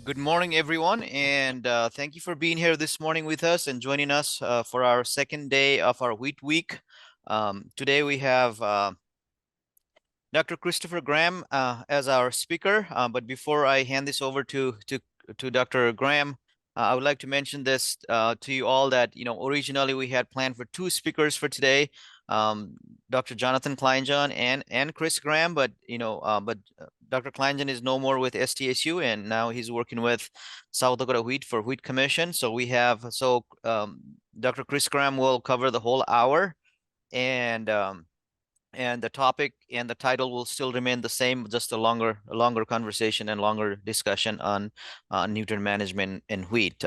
Good morning, everyone, and thank you for being here this morning with us and joining us for our second day of our wheat week. Today we have Dr. Christopher Graham as our speaker. But before I hand this over to Dr. Graham, I would like to mention this to you all that originally we had planned for two speakers for today, um, Dr. Jonathan Kleinjohn and Chris Graham, but Dr. Kleinjohn is no more with SDSU, and now he's working with South Dakota Wheat for Wheat Commission. So Dr. Chris Graham will cover the whole hour, and the topic and the title will still remain the same, just a longer conversation and longer discussion on nutrient management in wheat.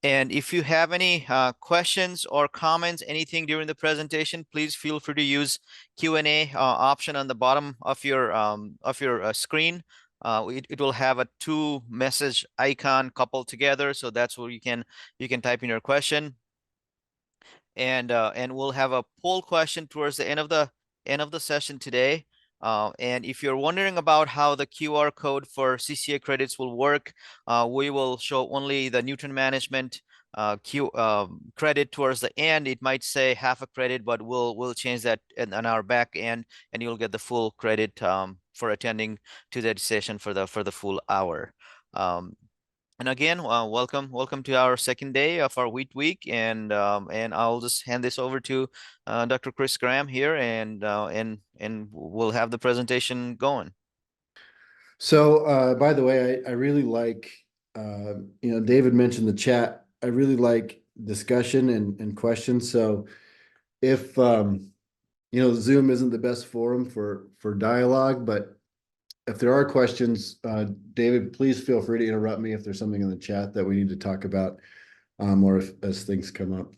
And if you have any questions or comments, anything during the presentation, please feel free to use Q&A option on the bottom of your screen. It will have a two message icon coupled together, so that's where you can type in your question, and we'll have a poll question towards the end of the session today. And if you're wondering about how the QR code for CCA credits will work, we will show only the nutrient management credit towards the end. It might say half a credit, but we'll change that on our back end, and you'll get the full credit for attending to that session for the full hour. And again, welcome to our second day of our wheat week, and I'll just hand this over to Dr. Chris Graham here, and we'll have the presentation going. So, by the way, I really like, David mentioned the chat. I really like discussion and questions. So if, Zoom isn't the best forum for dialogue, but if there are questions, David, please feel free to interrupt me if there's something in the chat that we need to talk about, or as things come up.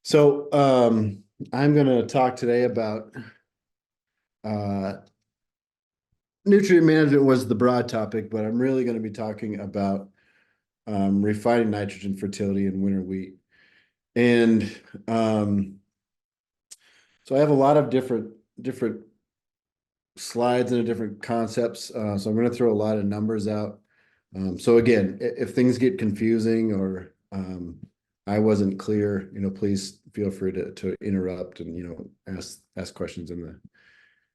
So I'm going to talk today about nutrient management was the broad topic, but I'm really going to be talking about refining nitrogen fertility in winter wheat. And so I have a lot of different slides and different concepts. So I'm going to throw a lot of numbers out. So again, if things get confusing or I wasn't clear, please feel free to interrupt and ask questions in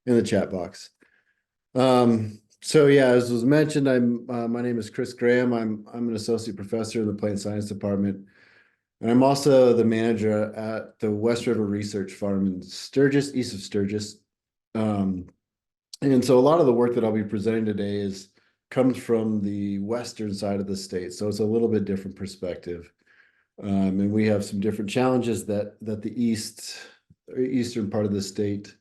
the chat box. So yeah, as was mentioned, my name is Chris Graham. I'm an associate professor in the plant science department, and I'm also the manager at the West River Research Farm in Sturgis, east of Sturgis. And so a lot of the work that I'll be presenting today comes from the western side of the state, so it's a little bit different perspective. And we have some different challenges that the eastern part of the state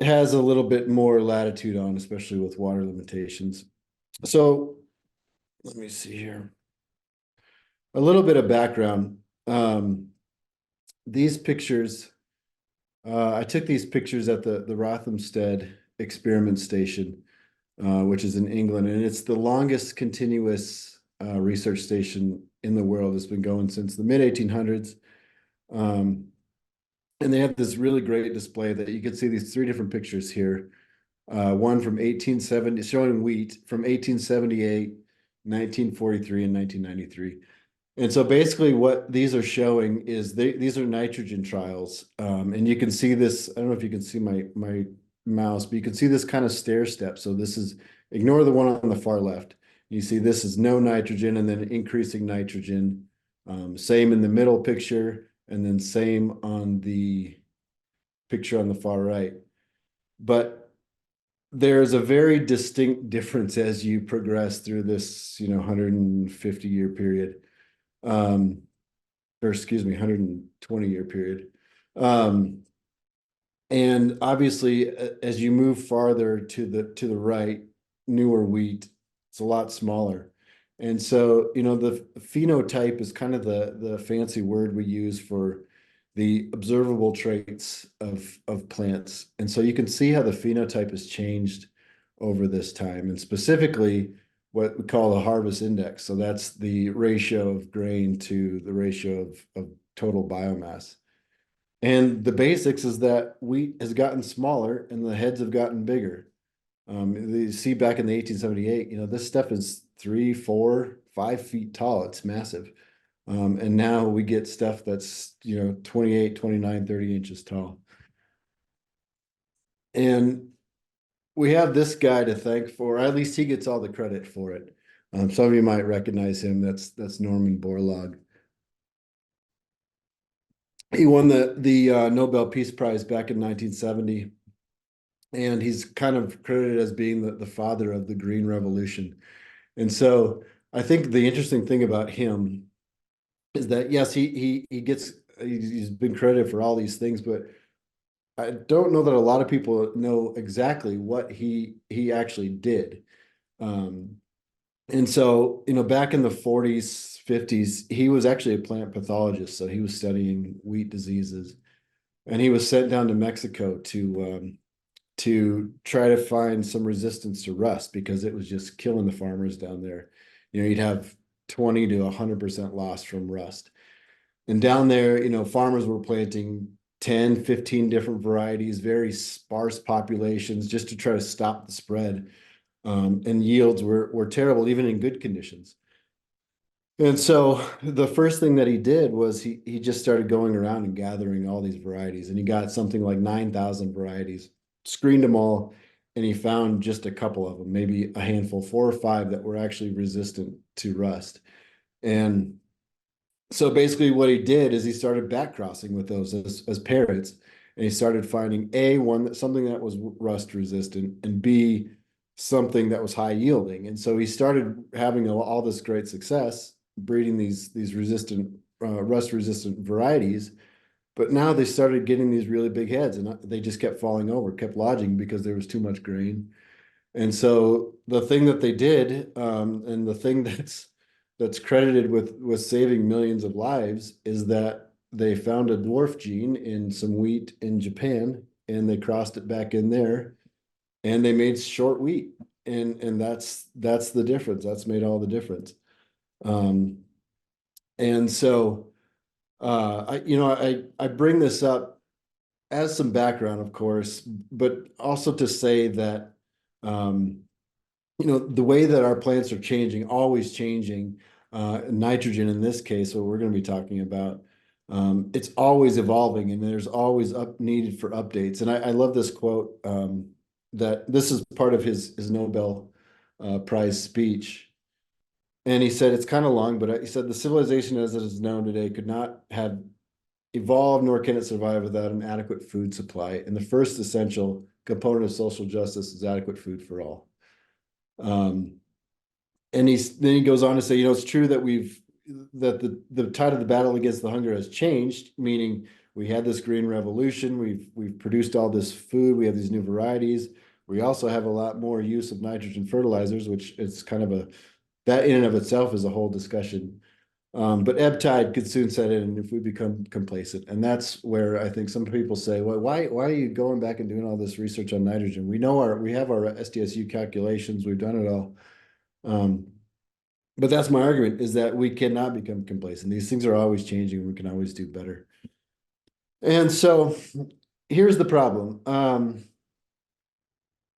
has a little bit more latitude on, especially with water limitations. So let me see here. A little bit of background. These pictures, I took these pictures at the Rothamsted Experiment Station, which is in England, and it's the longest continuous research station in the world. It's been going since the mid-1800s. And they have this really great display that you can see these three different pictures here. One from 1870, showing wheat from 1878, 1943, and 1993. And so basically what these are showing is these are nitrogen trials. And you can see this, I don't know if you can see my mouse, but you can see this kind of stair step. So this is, ignore the one on the far left. You see this is no nitrogen and then increasing nitrogen. Same in the middle picture, and then same on the picture on the far right. But there's a very distinct difference as you progress through this, 150-year period, or excuse me, 120-year period. And obviously, as you move farther to the right, newer wheat, it's a lot smaller. And so, the phenotype is kind of the fancy word we use for the observable traits of plants. And so you can see how the phenotype has changed over this time, and specifically what we call the harvest index. So that's the ratio of grain to the ratio of total biomass. And the basics is that wheat has gotten smaller and the heads have gotten bigger. You see back in the 1878, this stuff is 3, 4, 5 feet tall. It's massive. And now we get stuff that's, 28, 29, 30 inches tall. And we have this guy to thank for, at least he gets all the credit for it. Some of you might recognize him. That's Norman Borlaug. He won the Nobel Peace Prize back in 1970, and he's kind of credited as being the father of the Green Revolution. And so I think the interesting thing about him is that yes, he's been credited for all these things, but I don't know that a lot of people know exactly what he actually did. Um, and so, back in the 40s, 50s, he was actually a plant pathologist. So he was studying wheat diseases, and he was sent down to Mexico to try to find some resistance to rust because it was just killing the farmers down there. You'd have 20 to 100% loss from rust. And down there, farmers were planting 10, 15 different varieties, very sparse populations, just to try to stop the spread. And yields were terrible, even in good conditions. And so the first thing that he did was he just started going around and gathering all these varieties, and he got something like 9,000 varieties, screened them all, and he found just a couple of them, maybe a handful, 4 or 5 that were actually resistant to rust. And so basically what he did is he started back crossing with those as parrots, and he started finding something that was rust resistant, and B, something that was high yielding. And so he started having all this great success breeding these resistant rust resistant varieties. But now they started getting these really big heads, and they just kept falling over, kept lodging because there was too much grain. And so the thing that they did, and the thing that's credited with saving millions of lives, is that they found a dwarf gene in some wheat in Japan, and they crossed it back in there, and they made short wheat, and that's the difference. That's made all the difference. Um, and so I bring this up as some background, of course, but also to say that um, the way that our plants are changing, always changing, nitrogen in this case, what we're going to be talking about, it's always evolving, and there's always needed for updates. And I love this quote, that this is part of his Nobel Prize speech. And he said, it's kind of long, but he said, the civilization as it is known today could not have evolved, nor can it survive without an adequate food supply. And the first essential component of social justice is adequate food for all. Um, and then he goes on to say, it's true that the tide of the battle against the hunger has changed, meaning we had this green revolution, we've produced all this food, we have these new varieties. We also have a lot more use of nitrogen fertilizers, which is kind of that in and of itself is a whole discussion. But ebb tide could soon set in if we become complacent. And that's where I think some people say, well, why are you going back and doing all this research on nitrogen? We have our SDSU calculations, we've done it all. But that's my argument, is that we cannot become complacent. These things are always changing. We can always do better. And so here's the problem.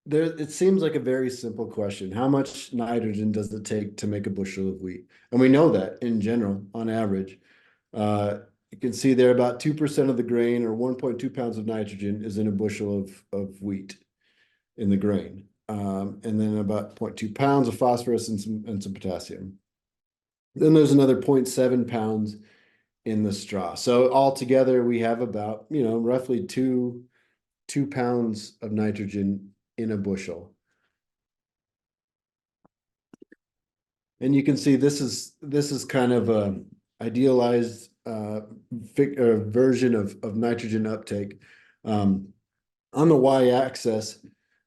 It seems like a very simple question. How much nitrogen does it take to make a bushel of wheat? And we know that in general, on average. You can see there about 2% of the grain, or 1.2 pounds of nitrogen, is in a bushel of wheat in the grain. And then about 0.2 pounds of phosphorus and some potassium. Then there's another 0.7 pounds in the straw. So altogether, we have about, roughly 2 pounds of nitrogen in a bushel. And you can see this is kind of a idealized version of nitrogen uptake. On the y-axis,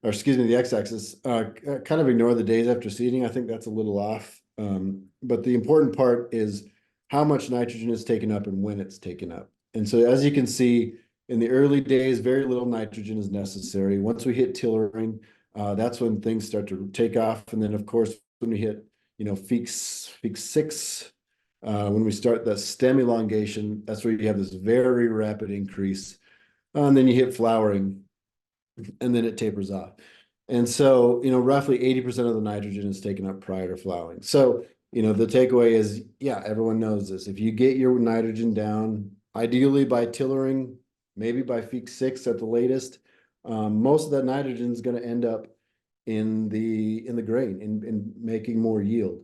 or excuse me, the x-axis, kind of ignore the days after seeding. I think that's a little off. But the important part is how much nitrogen is taken up and when it's taken up. And so as you can see, in the early days, very little nitrogen is necessary. Once we hit tillering, that's when things start to take off. And then, of course, when we hit, Feek 6, when we start the stem elongation, that's where you have this very rapid increase. And then you hit flowering, and then it tapers off. And so, roughly 80% of the nitrogen is taken up prior to flowering. So, the takeaway is, yeah, everyone knows this. If you get your nitrogen down, ideally by tillering, maybe by week 6 at the latest, most of that nitrogen is going to end up in the grain, in making more yield.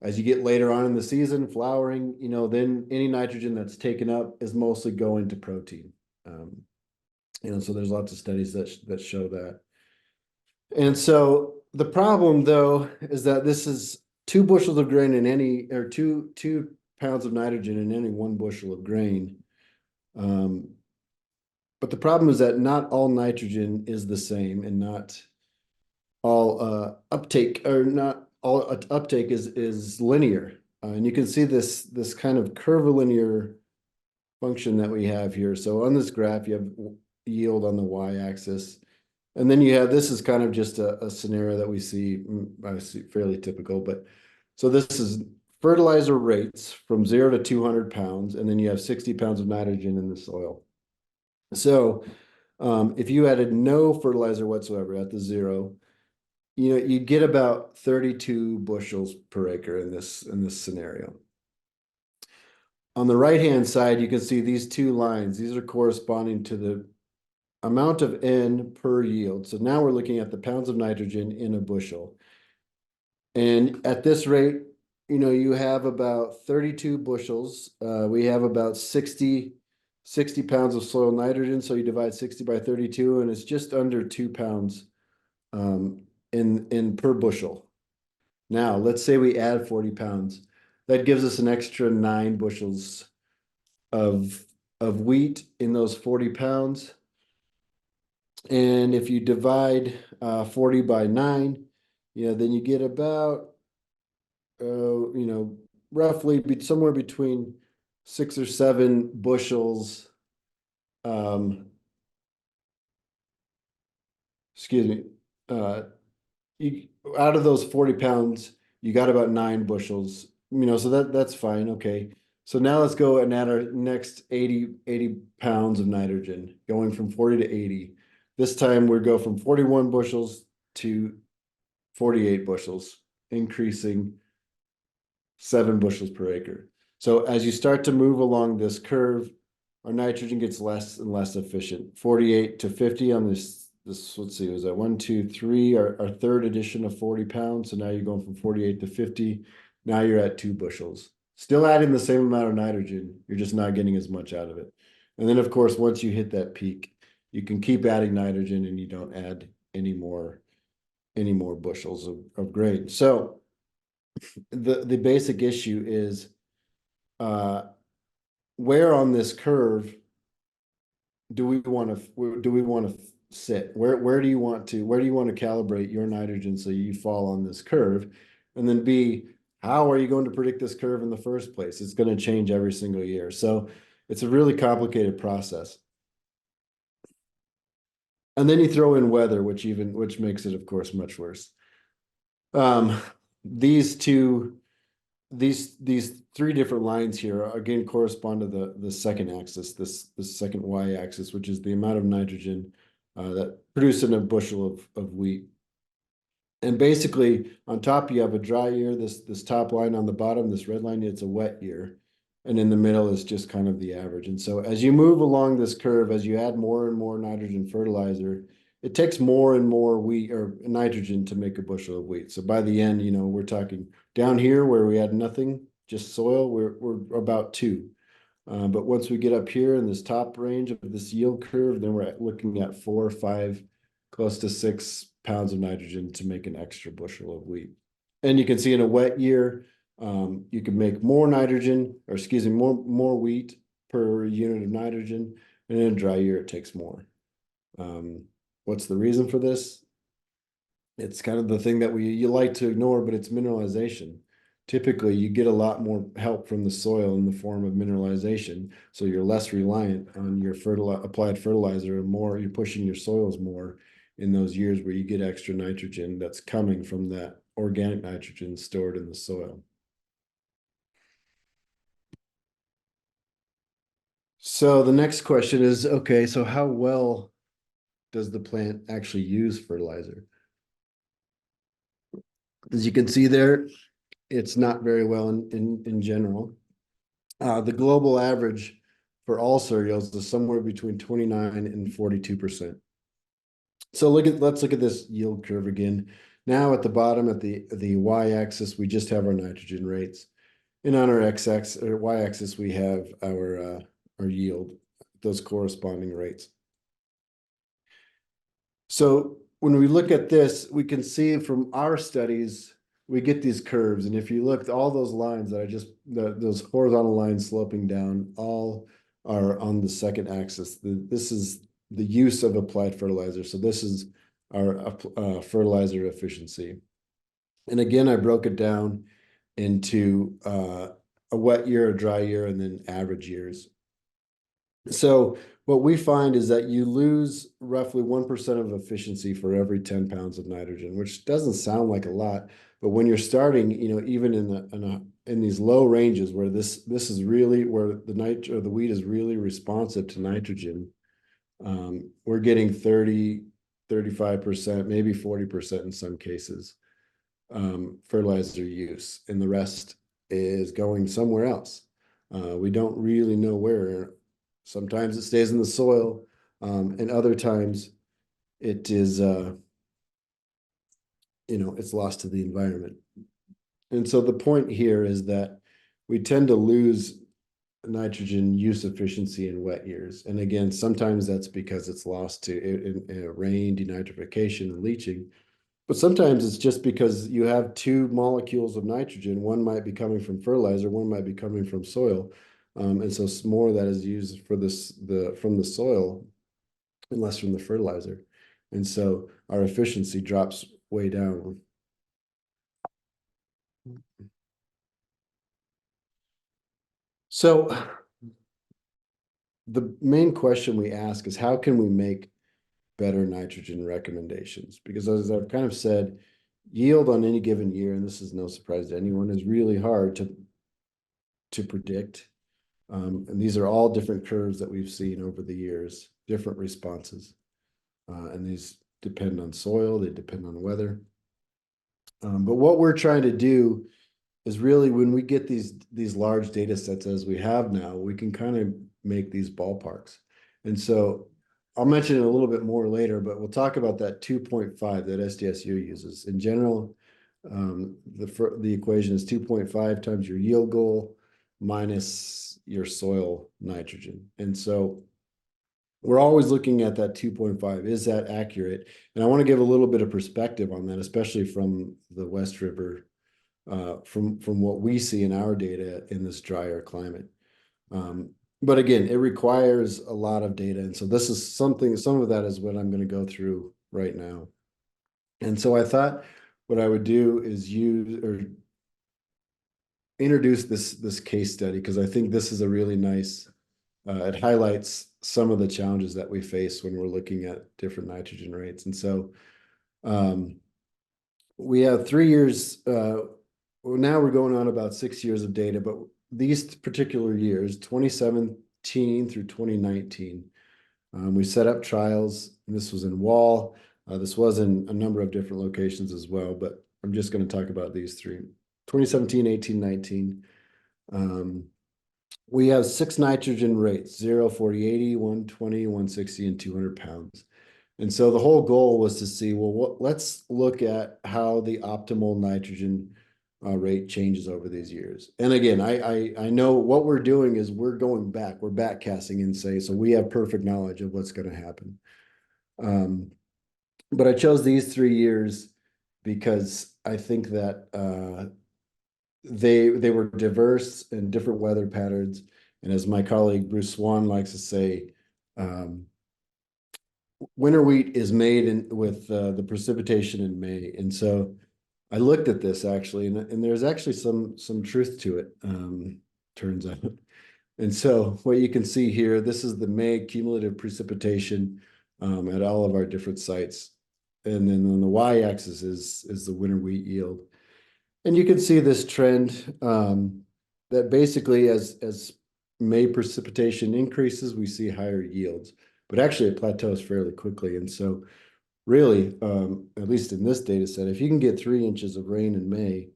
As you get later on in the season, flowering, then any nitrogen that's taken up is mostly going to protein. Um, so there's lots of studies that show that. And so the problem though is that this is 2 bushels of grain in any, or two pounds of nitrogen in any 1 bushel of grain. Um, but the problem is that not all nitrogen is the same, and not all uptake, or not all uptake is linear. And you can see this kind of curvilinear function that we have here. So on this graph, you have yield on the y-axis. And then you have, this is kind of just a scenario that we see, I see fairly typical, but so this is fertilizer rates from 0 to 200 pounds, and then you have 60 pounds of nitrogen in the soil. So if you added no fertilizer whatsoever at the 0, you get about 32 bushels per acre in this scenario. On the right-hand side, you can see these 2 lines. These are corresponding to the amount of N per yield. So now we're looking at the pounds of nitrogen in a bushel. And at this rate, you have about 32 bushels. We have about 60 pounds of soil nitrogen. So you divide 60 by 32, and it's just under 2 pounds in per bushel. Now, let's say we add 40 pounds. That gives us an extra 9 bushels of wheat in those 40 pounds. And if you divide 40 by 9, then you get about, roughly somewhere between 6 or 7 bushels. Um, excuse me. Uh, you, out of those 40 pounds, you got about 9 bushels, so that's fine. Okay. So now let's go and add our next 80 pounds of nitrogen, going from 40 to 80. This time we go from 41 bushels to 48 bushels, increasing 7 bushels per acre. So as you start to move along this curve, our nitrogen gets less and less efficient. 48 to 50 on this, let's see, was that 1, 2, 3, our third addition of 40 pounds. So now you're going from 48 to 50. Now you're at 2 bushels. Still adding the same amount of nitrogen, you're just not getting as much out of it. And then of course, once you hit that peak, you can keep adding nitrogen and you don't add any more bushels of grain. So the basic issue is uh, where on this curve do we want to sit? Where do you want to calibrate your nitrogen so you fall on this curve? And then B, how are you going to predict this curve in the first place? It's going to change every single year. So it's a really complicated process. And then you throw in weather, which makes it, of course, much worse. Um, these 3 different lines here again correspond to the second axis, this second y-axis, which is the amount of nitrogen that produced in a bushel of wheat. And basically, on top you have a dry year. This top line on the bottom, this red line, it's a wet year, and in the middle is just kind of the average. And so as you move along this curve, as you add more and more nitrogen fertilizer, it takes more and more wheat or nitrogen to make a bushel of wheat. So by the end, we're talking down here where we had nothing, just soil, we're about 2. But once we get up here in this top range of this yield curve, then we're looking at 4 or 5, close to 6 pounds of nitrogen to make an extra bushel of wheat. And you can see in a wet year, you can make more nitrogen, or excuse me, more wheat per unit of nitrogen. And in a dry year, it takes more. What's the reason for this? It's kind of the thing that you like to ignore, but it's mineralization. Typically, you get a lot more help from the soil in the form of mineralization, so you're less reliant on your applied fertilizer, and more you're pushing your soils more in those years where you get extra nitrogen that's coming from that organic nitrogen stored in the soil. So the next question is, okay, so how well does the plant actually use fertilizer? As you can see there, it's not very well in general. The global average for all cereals is somewhere between 29 and 42%. So let's look at this yield curve again. Now at the bottom at the y-axis, we just have our nitrogen rates. And on our x-axis or y-axis, we have our yield, those corresponding rates. So when we look at this, we can see from our studies, we get these curves. And if you look, all those lines that those horizontal lines sloping down, all are on the second axis. This is the use of applied fertilizer. So this is our fertilizer efficiency. And again, I broke it down into a wet year, a dry year, and then average years. So what we find is that you lose roughly 1% of efficiency for every 10 pounds of nitrogen, which doesn't sound like a lot, but when you're starting, even in these low ranges where this is really where the wheat is really responsive to nitrogen, we're getting 30, 35%, maybe 40% in some cases, fertilizer use, and the rest is going somewhere else. We don't really know where. Sometimes it stays in the soil, and other times it is, it's lost to the environment. And so the point here is that we tend to lose nitrogen use efficiency in wet years. And again, sometimes that's because it's lost to rain, denitrification, and leaching. But sometimes it's just because you have two molecules of nitrogen. One might be coming from fertilizer, one might be coming from soil. And so more of that is used for from the soil and less from the fertilizer. And so our efficiency drops way down. So the main question we ask is, how can we make better nitrogen recommendations? Because as I've kind of said, yield on any given year, and this is no surprise to anyone, is really hard to predict. And these are all different curves that we've seen over the years, different responses. And these depend on soil, they depend on weather. But what we're trying to do is really, when we get these large data sets as we have now, we can kind of make these ballparks. And so I'll mention it a little bit more later, but we'll talk about that 2.5 that SDSU uses. In general, the equation is 2.5 times your yield goal minus your soil nitrogen. And so we're always looking at that 2.5. Is that accurate? And I want to give a little bit of perspective on that, especially from the West River, from what we see in our data in this drier climate. But again, it requires a lot of data. And so this is some of that is what I'm going to go through right now. And so I thought what I would do is introduce this case study, because I think this is a really nice, it highlights some of the challenges that we face when we're looking at different nitrogen rates. And so we have 3 years, well, now we're going on about 6 years of data, but these particular years, 2017 through 2019, we set up trials, and this was in Wall. This was in a number of different locations as well, but I'm just going to talk about these three. 2017, 18, 19. We have 6 nitrogen rates: 0, 40, 80, 120, 160, and 200 pounds. And so the whole goal was to see, well, let's look at how the optimal nitrogen rate changes over these years. And again, I know what we're doing is we're going back, we're backcasting and say, so we have perfect knowledge of what's going to happen. But I chose these 3 years because I think that they were diverse and different weather patterns. And as my colleague Bruce Swan likes to say, winter wheat is made with the precipitation in May. And so I looked at this actually, and there's actually some truth to it, turns out. And so what you can see here, this is the May cumulative precipitation at all of our different sites. And then on the y-axis is the winter wheat yield. And you can see this trend that basically as May precipitation increases, we see higher yields. but actually it plateaus fairly quickly. And so really, at least in this data set, if you can get 3 inches of rain in May,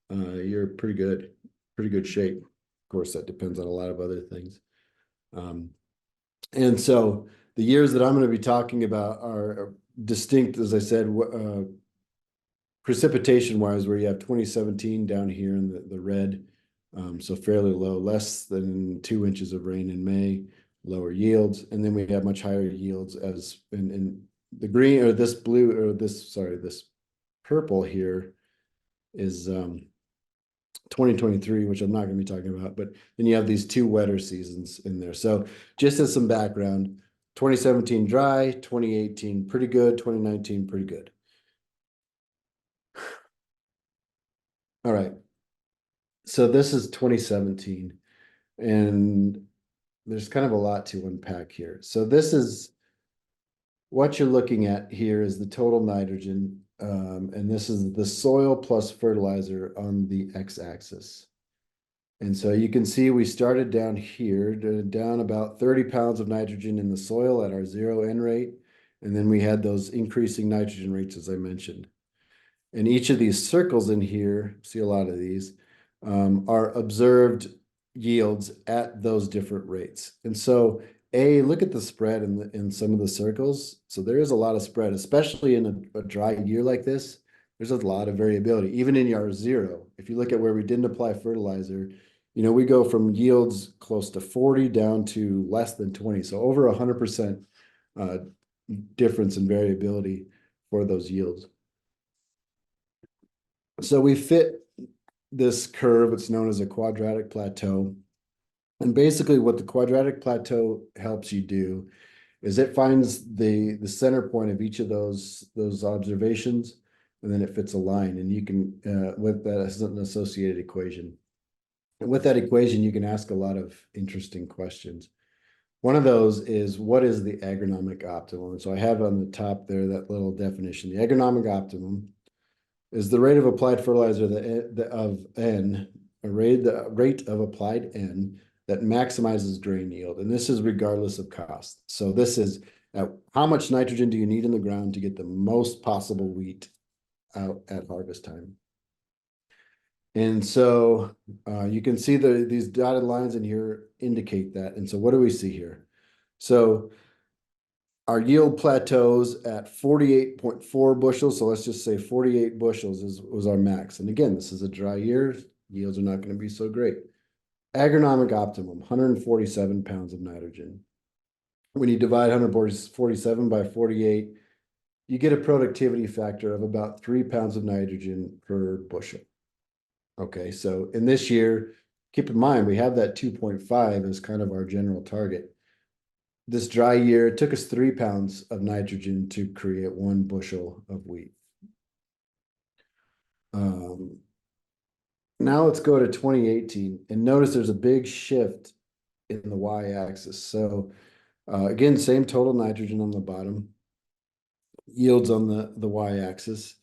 you're pretty good shape. Of course, that depends on a lot of other things. Um, and so the years that I'm going to be talking about are distinct, as I said, precipitation wise, where you have 2017 down here in the red. So fairly low, less than 2 inches of rain in May, lower yields. And then we have much higher yields as in the green or this blue or this purple here is 2023, which I'm not going to be talking about, but then you have these 2 wetter seasons in there. So just as some background, 2017 dry, 2018 pretty good, 2019 pretty good. All right. So this is 2017, and there's kind of a lot to unpack here. So this is what you're looking at here is the total nitrogen, and this is the soil plus fertilizer on the x-axis. And so you can see we started down here, down about 30 pounds of nitrogen in the soil at our 0 N rate. And then we had those increasing nitrogen rates, as I mentioned. And each of these circles in here, see a lot of these, are observed yields at those different rates. And so look at the spread in some of the circles. So there is a lot of spread, especially in a dry year like this. There's a lot of variability, even in our 0. If you look at where we didn't apply fertilizer, we go from yields close to 40 down to less than 20. So over 100% difference in variability for those yields. So we fit this curve, it's known as a quadratic plateau. And basically what the quadratic plateau helps you do is it finds the center point of each of those observations, and then it fits a line. And you can, with that as an associated equation. And with that equation, you can ask a lot of interesting questions. One of those is, what is the agronomic optimum? And so I have on the top there that little definition. The agronomic optimum is the rate of applied fertilizer of N, the rate of applied N that maximizes grain yield. And this is regardless of cost. So this is how much nitrogen do you need in the ground to get the most possible wheat out at harvest time? And so you can see these dotted lines in here indicate that. And so what do we see here? So our yield plateaus at 48.4 bushels. So let's just say 48 bushels was our max. And again, this is a dry year. Yields are not going to be so great. Agronomic optimum, 147 pounds of nitrogen. When you divide 147 by 48, you get a productivity factor of about 3 pounds of nitrogen per bushel. Okay, so in this year, keep in mind, we have that 2.5 as kind of our general target. This dry year, it took us 3 pounds of nitrogen to create 1 bushel of wheat. Now let's go to 2018 and notice there's a big shift in the y-axis. So again, same total nitrogen on the bottom, yields on the y-axis,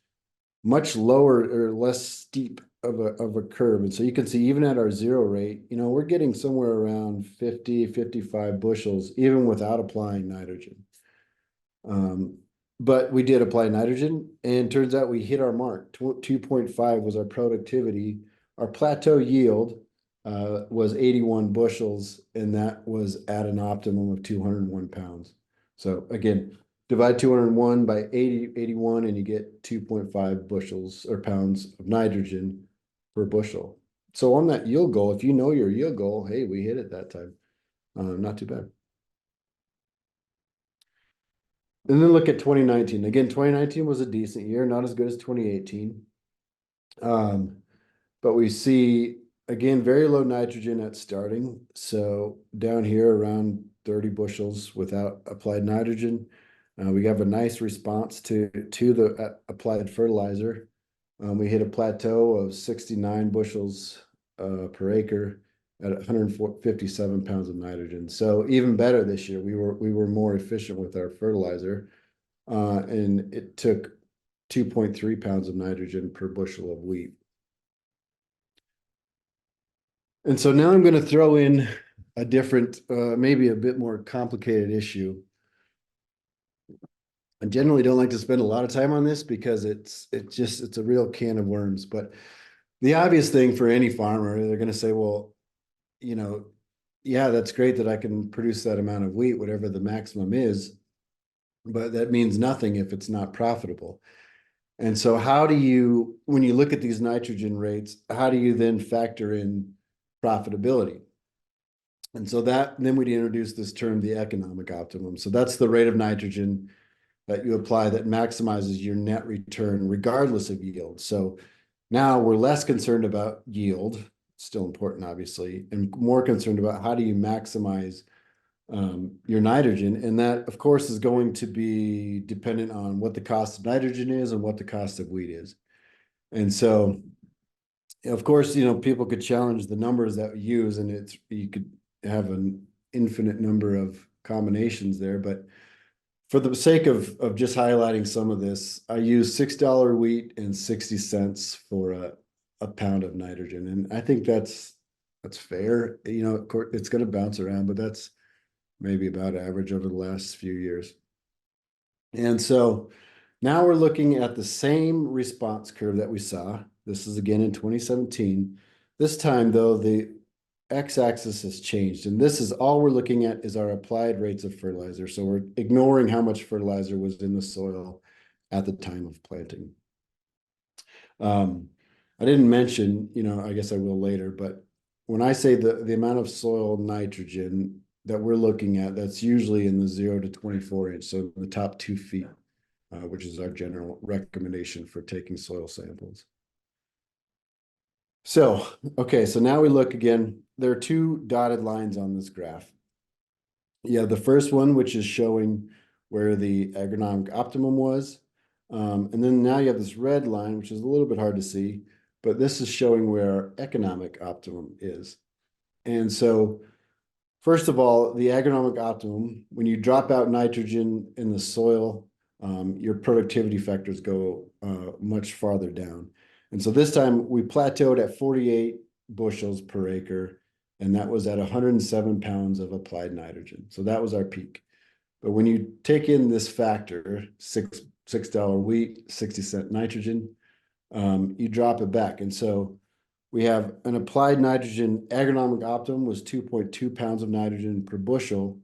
much lower or less steep of a curve. And so you can see even at our 0 rate, we're getting somewhere around 50, 55 bushels, even without applying nitrogen. But we did apply nitrogen, and turns out we hit our mark. 2.5 was our productivity. Our plateau yield was 81 bushels, and that was at an optimum of 201 pounds. So again, divide 201 by 81, and you get 2.5 bushels or pounds of nitrogen per bushel. So on that yield goal, if you know your yield goal, hey, we hit it that time. Not too bad. And then look at 2019. Again, 2019 was a decent year, not as good as 2018. But we see, again, very low nitrogen at starting. So down here around 30 bushels without applied nitrogen. We have a nice response to the applied fertilizer. We hit a plateau of 69 bushels per acre at 157 pounds of nitrogen. So even better this year. We were more efficient with our fertilizer, and it took 2.3 pounds of nitrogen per bushel of wheat. And so now I'm going to throw in a different, maybe a bit more complicated issue. I generally don't like to spend a lot of time on this because it's a real can of worms. But the obvious thing for any farmer, they're going to say, well, you know, yeah, that's great that I can produce that amount of wheat, whatever the maximum is, but that means nothing if it's not profitable. And so how do you, when you look at these nitrogen rates, how do you then factor in profitability? And so then we'd introduce this term, the economic optimum. So that's the rate of nitrogen that you apply that maximizes your net return regardless of yield. So now we're less concerned about yield, still important, obviously, and more concerned about how do you maximize your nitrogen. And that, of course, is going to be dependent on what the cost of nitrogen is and what the cost of wheat is. And so, of course, people could challenge the numbers that we use, and you could have an infinite number of combinations there. But for the sake of just highlighting some of this, I use $6 wheat and 60 cents for a pound of nitrogen. And I think that's fair. It's going to bounce around, but that's maybe about average over the last few years. And so now we're looking at the same response curve that we saw. This is again in 2017. This time, though, the x-axis has changed, and this is all we're looking at is our applied rates of fertilizer. So we're ignoring how much fertilizer was in the soil at the time of planting. I didn't mention, I guess I will later, but when I say the amount of soil nitrogen that we're looking at, that's usually in the 0 to 24 inch, so the top 2 feet, which is our general recommendation for taking soil samples. So, okay, so now we look again. There are two dotted lines on this graph. You have the first one, which is showing where the agronomic optimum was. And then now you have this red line, which is a little bit hard to see, but this is showing where our economic optimum is. And so, first of all, the agronomic optimum, when you drop out nitrogen in the soil, your productivity factors go much farther down. And so this time we plateaued at 48 bushels per acre, and that was at 107 pounds of applied nitrogen. So that was our peak. But when you take in this factor, $6 wheat, 60-cent nitrogen, you drop it back. And so we have an applied nitrogen agronomic optimum was 2.2 pounds of nitrogen per bushel.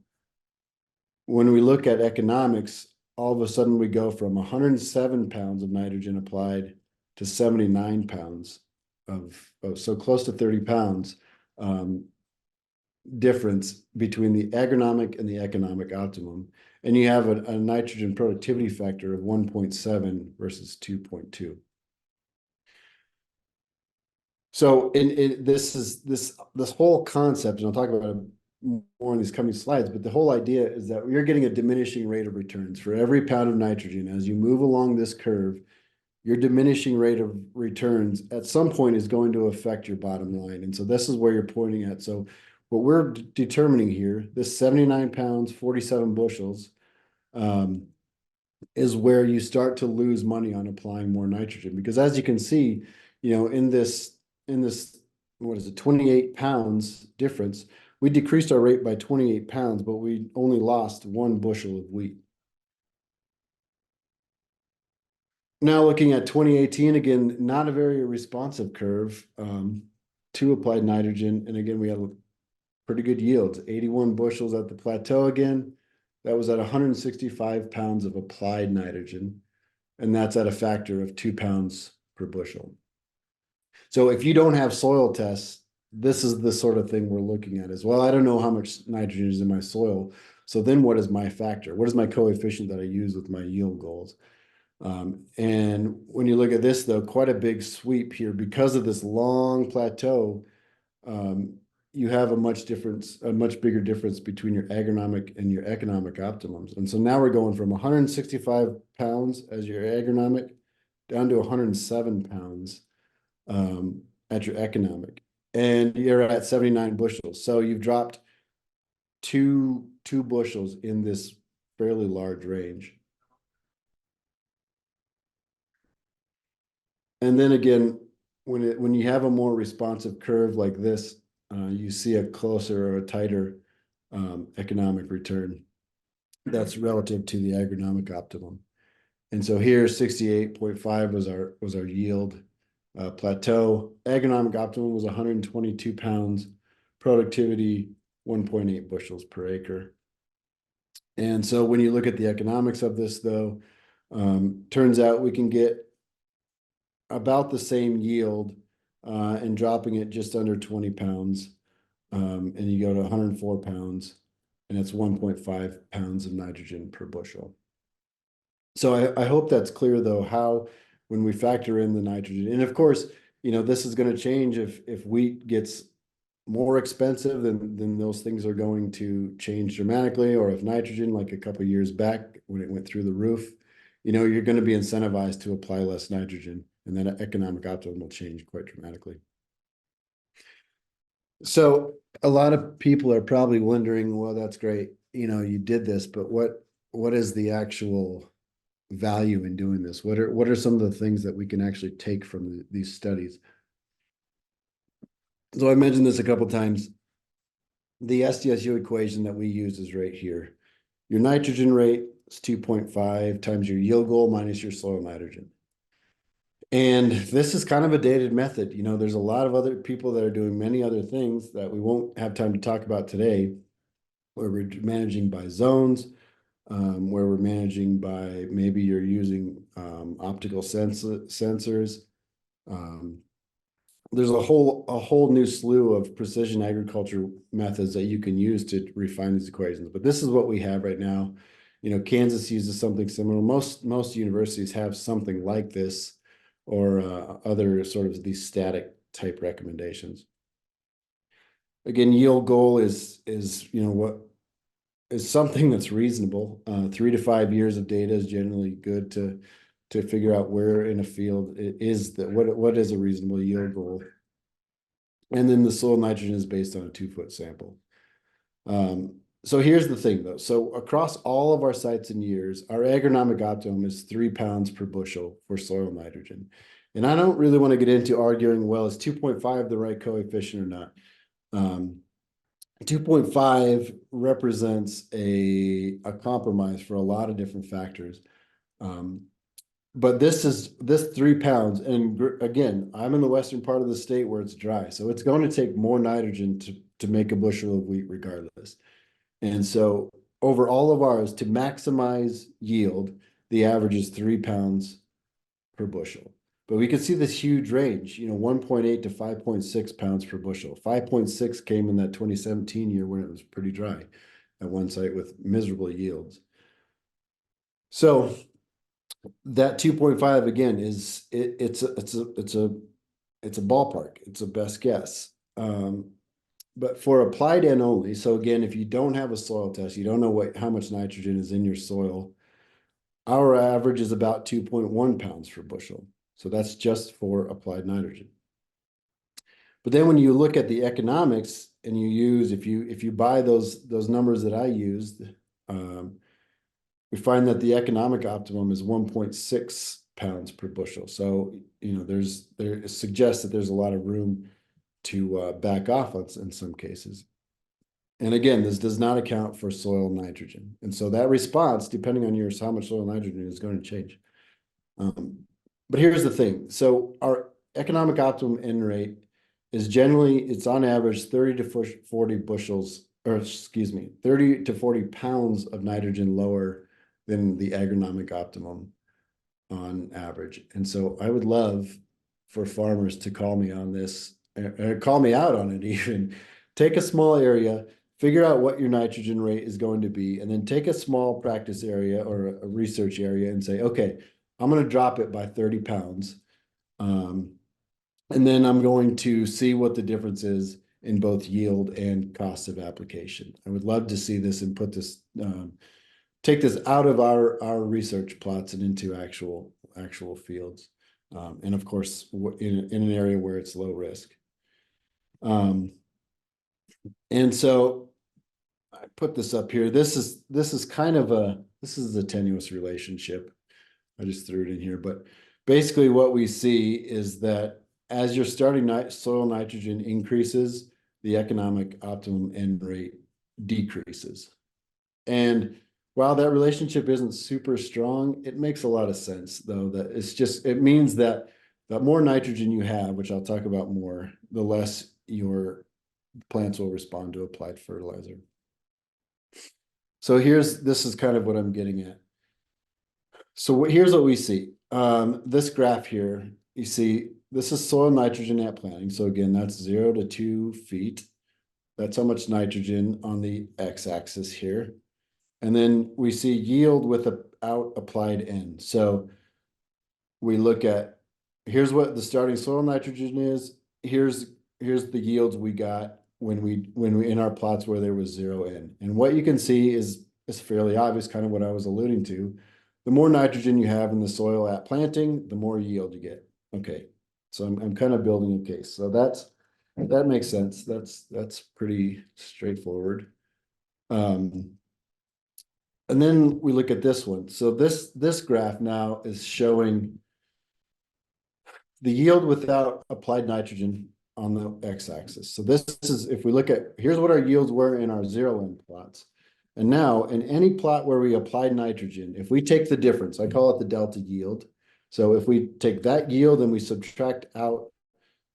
When we look at economics, all of a sudden we go from 107 pounds of nitrogen applied to 79 pounds so close to 30 pounds difference between the agronomic and the economic optimum. And you have a nitrogen productivity factor of 1.7 versus 2.2. So this whole concept, and I'll talk about it more in these coming slides, but the whole idea is that you're getting a diminishing rate of returns for every pound of nitrogen. As you move along this curve, your diminishing rate of returns at some point is going to affect your bottom line. And so this is where you're pointing at. So what we're determining here, this 79 pounds, 47 bushels, is where you start to lose money on applying more nitrogen. Because as you can see, in this, what is it, 28 pounds difference, we decreased our rate by 28 pounds, but we only lost 1 bushel of wheat. Now looking at 2018, again, not a very responsive curve to applied nitrogen. And again, we had pretty good yields, 81 bushels at the plateau again. That was at 165 pounds of applied nitrogen. And that's at a factor of 2 pounds per bushel. So if you don't have soil tests, this is the sort of thing we're looking at as well. I don't know how much nitrogen is in my soil. So then what is my factor? What is my coefficient that I use with my yield goals? And when you look at this, though, quite a big sweep here because of this long plateau. You have a much bigger difference between your agronomic and your economic optimums. And so now we're going from 165 pounds as your agronomic down to 107 pounds at your economic, and you're at 79 bushels. So you've dropped two bushels in this fairly large range. And then again, when you have a more responsive curve like this, you see a closer or a tighter economic return that's relative to the agronomic optimum. And so here 68.5 was our yield plateau. Agronomic optimum was 122 pounds, productivity 1.8 bushels per acre. And so when you look at the economics of this, though, turns out we can get about the same yield and dropping it just under 20 pounds. And you go to 104 pounds, and it's 1.5 pounds of nitrogen per bushel. So I hope that's clear, though, how when we factor in the nitrogen, and of course, this is going to change if wheat gets more expensive, then those things are going to change dramatically. Or if nitrogen, like a couple of years back when it went through the roof, you're going to be incentivized to apply less nitrogen, and then economic optimum will change quite dramatically. So a lot of people are probably wondering, well, that's great, you did this, but what is the actual value in doing this? What are some of the things that we can actually take from these studies? So I mentioned this a couple of times. The SDSU equation that we use is right here. Your nitrogen rate is 2.5 times your yield goal minus your soil nitrogen. And this is kind of a dated method. There's a lot of other people that are doing many other things that we won't have time to talk about today, where we're managing by zones, where we're managing by maybe you're using optical sensors. Um, there's a whole new slew of precision agriculture methods that you can use to refine these equations. But this is what we have right now. Kansas uses something similar. Most universities have something like this, or other sort of these static type recommendations. Again, yield goal is what is something that's reasonable. 3 to 5 years of data is generally good to figure out where in a field it is that what is a reasonable yield goal. And then the soil nitrogen is based on a 2-foot sample. So here's the thing, though. So across all of our sites and years, our agronomic optimum is 3 pounds per bushel for soil nitrogen. And I don't really want to get into arguing, well, is 2.5 the right coefficient or not? 2.5 represents a compromise for a lot of different factors. But this 3 pounds. And again, I'm in the western part of the state where it's dry. So it's going to take more nitrogen to make a bushel of wheat regardless. And so over all of ours, to maximize yield, the average is 3 pounds per bushel. But we can see this huge range, 1.8 to 5.6 pounds per bushel. 5.6 came in that 2017 year when it was pretty dry at one site with miserable yields. So that 2.5 again it's a ballpark. It's a best guess. But for applied N only, so again, if you don't have a soil test, you don't know how much nitrogen is in your soil, our average is about 2.1 pounds per bushel. So that's just for applied nitrogen. But then when you look at the economics and you use, if you buy those numbers that I used, we find that the economic optimum is 1.6 pounds per bushel. So, there suggests that there's a lot of room to back off in some cases. And again, this does not account for soil nitrogen. And so that response, depending on how much soil nitrogen is going to change. But here's the thing. So our economic optimum N rate is it's on average 30 to 40 bushels, or excuse me, 30 to 40 pounds of nitrogen lower than the agronomic optimum on average. And so I would love for farmers to call me on this, or call me out on it even. Take a small area, figure out what your nitrogen rate is going to be, and then take a small practice area or a research area and say, okay, I'm going to drop it by 30 pounds. And then I'm going to see what the difference is in both yield and cost of application. I would love to see this and put this, take this out of our research plots and into actual fields. And of course, in an area where it's low risk. And so I put this up here. This is kind of a tenuous relationship. I just threw it in here, but basically what we see is that as your starting soil nitrogen increases, the economic optimum N rate decreases. And while that relationship isn't super strong, it makes a lot of sense though, that it means that the more nitrogen you have, which I'll talk about more, the less your plants will respond to applied fertilizer. So this is kind of what I'm getting at. So here's what we see. This graph here, you see, this is soil nitrogen at planting. So again, that's 0 to 2 feet. That's how much nitrogen on the x-axis here. And then we see yield without applied N. So we look at, here's what the starting soil nitrogen is. Here's the yields we got when we in our plots where there was 0 N. And what you can see is fairly obvious, kind of what I was alluding to. The more nitrogen you have in the soil at planting, the more yield you get. Okay, so I'm kind of building a case. So that makes sense. That's pretty straightforward. And then we look at this one. So this graph now is showing the yield without applied nitrogen on the x-axis. So this is, if we look at, here's what our yields were in our 0 N plots. And now in any plot where we applied nitrogen, if we take the difference, I call it the delta yield. So if we take that yield and we subtract out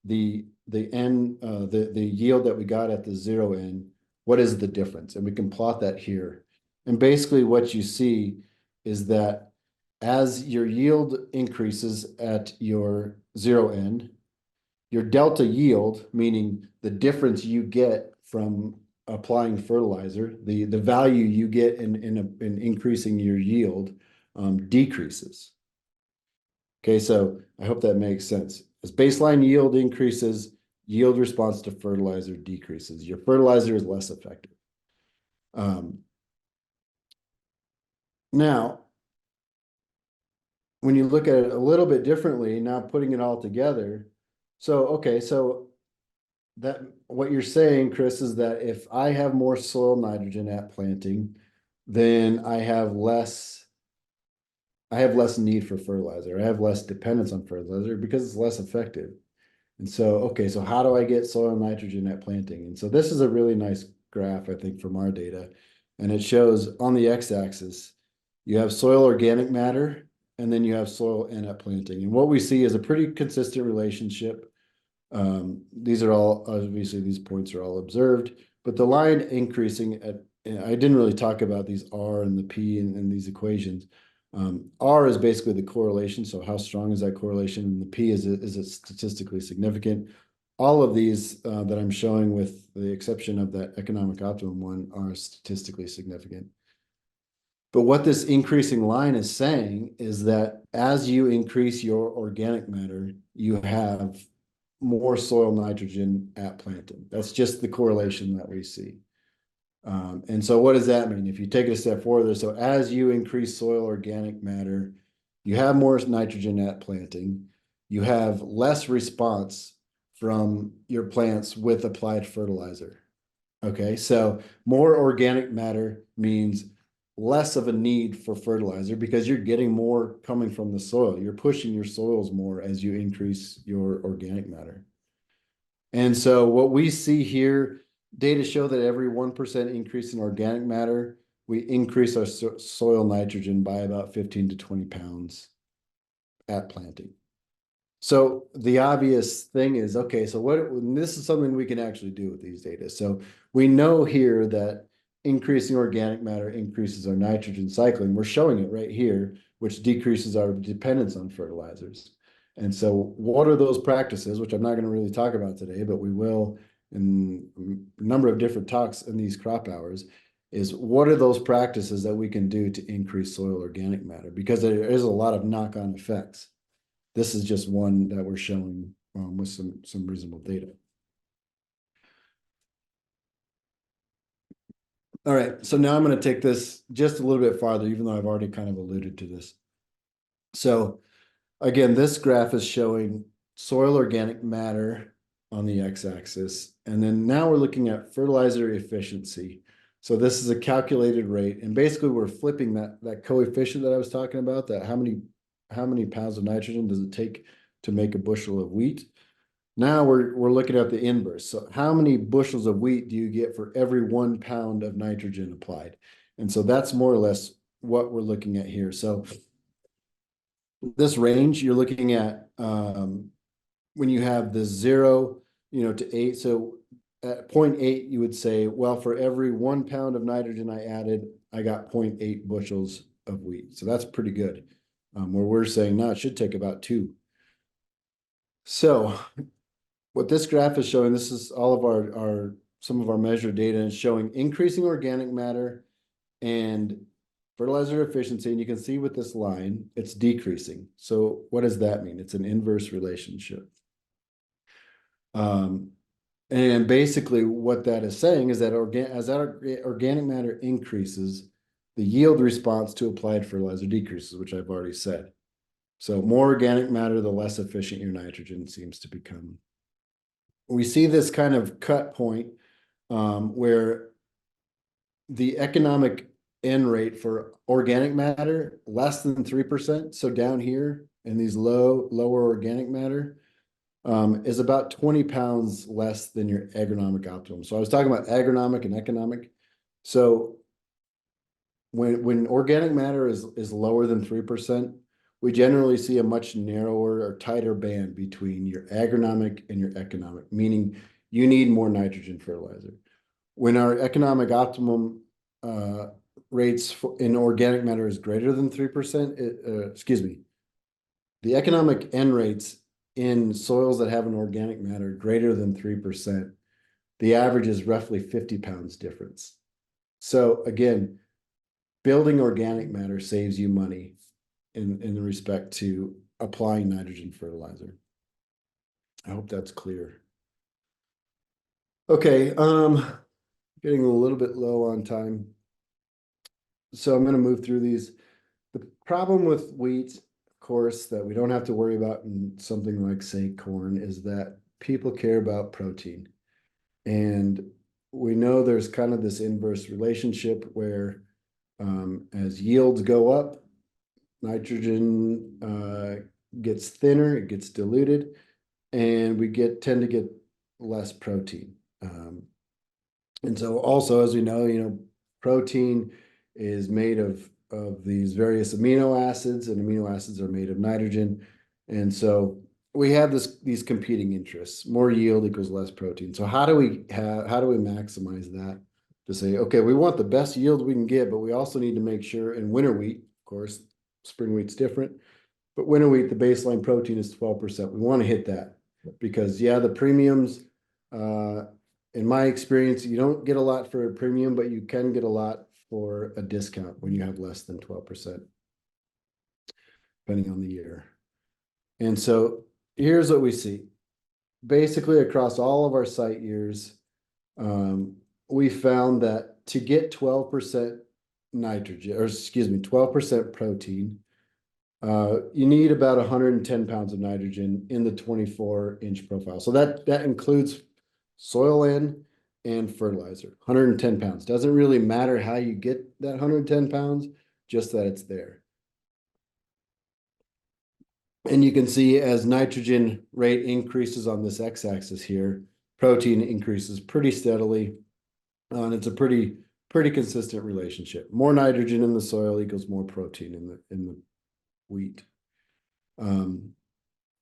the yield that we got at the 0 N, what is the difference? And we can plot that here. And basically what you see is that as your yield increases at your 0 N, your delta yield, meaning the difference you get from applying fertilizer, the value you get in increasing your yield, decreases. Okay, so I hope that makes sense. As baseline yield increases, yield response to fertilizer decreases. Your fertilizer is less effective. Now, when you look at it a little bit differently, now putting it all together. So, okay, so that what you're saying, Chris, is that if I have more soil nitrogen at planting, then I have less need for fertilizer. I have less dependence on fertilizer because it's less effective. And so, okay, so how do I get soil nitrogen at planting? And so this is a really nice graph, I think, from our data. And it shows on the x-axis, you have soil organic matter, and then you have soil N at planting. And what we see is a pretty consistent relationship. These are all, obviously, these points are all observed, but the line increasing at, I didn't really talk about these R and the P and these equations. R is basically the correlation. So how strong is that correlation? And the P is it statistically significant? All of these that I'm showing, with the exception of that economic optimum one, are statistically significant. But what this increasing line is saying is that as you increase your organic matter, you have more soil nitrogen at planting. That's just the correlation that we see. And so what does that mean? If you take it a step further, so as you increase soil organic matter, you have more nitrogen at planting, you have less response from your plants with applied fertilizer. Okay, so more organic matter means less of a need for fertilizer because you're getting more coming from the soil. You're pushing your soils more as you increase your organic matter. And so what we see here, data show that every 1% increase in organic matter, we increase our soil nitrogen by about 15 to 20 pounds at planting. So the obvious thing is, okay, so this is something we can actually do with these data. So we know here that increasing organic matter increases our nitrogen cycling. We're showing it right here, which decreases our dependence on fertilizers. And so what are those practices, which I'm not going to really talk about today, but we will in a number of different talks in these crop hours, is what are those practices that we can do to increase soil organic matter? Because there is a lot of knock-on effects. This is just one that we're showing with some reasonable data. All right, so now I'm going to take this just a little bit farther, even though I've already kind of alluded to this. So again, this graph is showing soil organic matter on the x-axis. And then now we're looking at fertilizer efficiency. So this is a calculated rate. And basically we're flipping that coefficient that I was talking about, that how many pounds of nitrogen does it take to make a bushel of wheat? Now we're looking at the inverse. So how many bushels of wheat do you get for every 1 pound of nitrogen applied? And so that's more or less what we're looking at here. So this range you're looking at when you have the 0, to 8. So at 0.8, you would say, well, for every 1 pound of nitrogen I added, I got 0.8 bushels of wheat. So that's pretty good. Where we're saying, no, it should take about 2. So what this graph is showing, this is all of our some of our measured data, and showing increasing organic matter and fertilizer efficiency. And you can see with this line, it's decreasing. So what does that mean? It's an inverse relationship. And basically what that is saying is that as that organic matter increases, the yield response to applied fertilizer decreases, which I've already said. So more organic matter, the less efficient your nitrogen seems to become. We see this kind of cut point where the economic N rate for organic matter less than 3%. So down here in these lower organic matter is about 20 pounds less than your agronomic optimum. So I was talking about agronomic and economic. So when organic matter is lower than 3%, we generally see a much narrower or tighter band between your agronomic and your economic, meaning you need more nitrogen fertilizer. When our economic optimum rates in organic matter is greater than 3%, the economic N rates in soils that have an organic matter greater than 3%, the average is roughly 50 pounds difference. So again, building organic matter saves you money in respect to applying nitrogen fertilizer. I hope that's clear. Okay, getting a little bit low on time. So I'm going to move through these. The problem with wheat, of course, that we don't have to worry about in something like, say, corn, is that people care about protein. And we know there's kind of this inverse relationship where as yields go up, nitrogen gets thinner, it gets diluted, and we tend to get less protein. And so also, as we know, protein is made of these various amino acids, and amino acids are made of nitrogen. And so we have these competing interests. More yield equals less protein. So how do we maximize that to say, okay, we want the best yield we can get, but we also need to make sure in winter wheat, of course, spring wheat's different, but winter wheat, the baseline protein is 12%. We want to hit that because the premiums, in my experience, you don't get a lot for a premium, but you can get a lot for a discount when you have less than 12%, depending on the year. And so here's what we see. Basically, across all of our site years, we found that to get 12% nitrogen, or excuse me, 12% protein, you need about 110 pounds of nitrogen in the 24-inch profile. So that includes soil and fertilizer. 110 pounds. Doesn't really matter how you get that 110 pounds, just that it's there. And you can see as nitrogen rate increases on this x-axis here, protein increases pretty steadily. And it's a pretty consistent relationship. More nitrogen in the soil equals more protein in the wheat.